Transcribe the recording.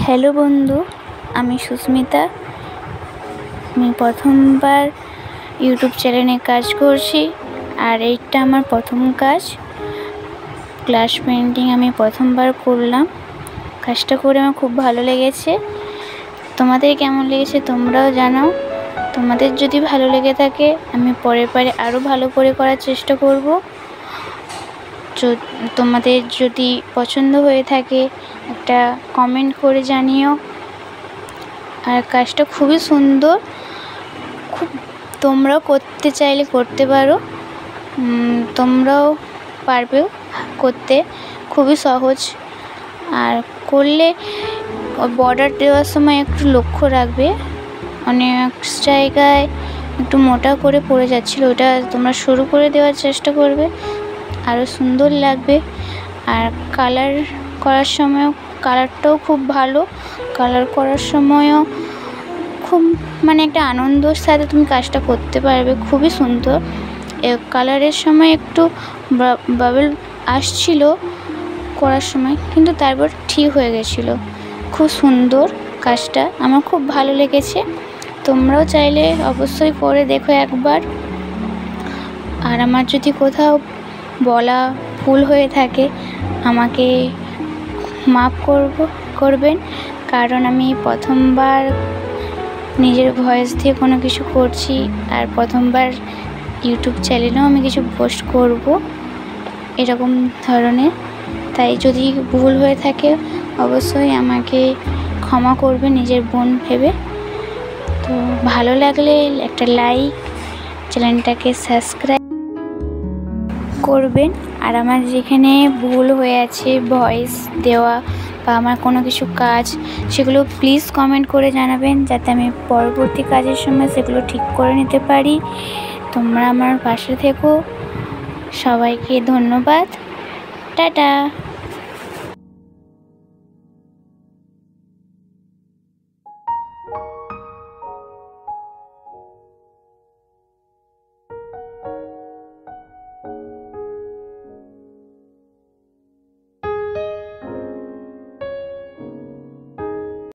Hello বন্ধু, আমি সুস্মিতা। আমি প্রথমবার ইউটিউব চ্যানেলে কাজ করছি, আর এইটা আমার প্রথম কাজ। গ্লাস পেন্টিং আমি প্রথমবার করলাম। কাজটা করে আমার খুব ভালো লেগেছে। তোমাদের কেমন লেগেছে তোমরাও জানাও। তোমাদের যদি ভালো লেগে থাকে আমি পরের বারে আরও ভালো করে করার চেষ্টা করব। তোমাদের যদি পছন্দ হয়ে থাকে একটা কমেন্ট করে জানিও। আর কাজটা খুবই সুন্দর, তোমরাও করতে চাইলে করতে পারো। তোমরাও পারবে করতে, খুবই সহজ। আর করলে বর্ডার দেওয়ার সময় একটু লক্ষ্য রাখবে, অনেক জায়গায় একটু মোটা করে পড়ে যাচ্ছিলো, ওটা তোমরা সরু করে দেওয়ার চেষ্টা করবে, আরও সুন্দর লাগবে। আর কালার করার সময়ও কালারটাও খুব ভালো। কালার করার সময়ও খুব একটা আনন্দের সাথে তুমি কাজটা করতে পারবে, খুবই সুন্দর। কালারের সময় একটু বাবল আসছিল করার সময়, কিন্তু তারপর ঠিক হয়ে গেছিলো। খুব সুন্দর কাজটা, আমার খুব ভালো লেগেছে। তোমরাও চাইলে অবশ্যই করে দেখো একবার। আর আমার যদি কোথাও বলা ভুল হয়ে থাকে আমাকে মাফ করবেন, কারণ আমি প্রথমবার নিজের ভয়েস দিয়ে কোনো কিছু করছি, আর প্রথমবার ইউটিউব চ্যানেলেও আমি কিছু পোস্ট করব এরকম ধরনের। তাই যদি ভুল হয়ে থাকে অবশ্যই আমাকে ক্ষমা করবে নিজের বোন ভেবে। তো ভালো লাগলে একটা লাইক, চ্যানেলটাকে সাবস্ক্রাইব করবেন। আর আমার যেখানে ভুল হয়ে আছে ভয়েস দেওয়া বা আমার কোনো কিছু কাজ, সেগুলো প্লিজ কমেন্ট করে জানাবেন, যাতে আমি পরবর্তী কাজের সময় সেগুলো ঠিক করে নিতে পারি। তোমরা আমার পাশে থেকো। সবাইকে ধন্যবাদ। টাটা।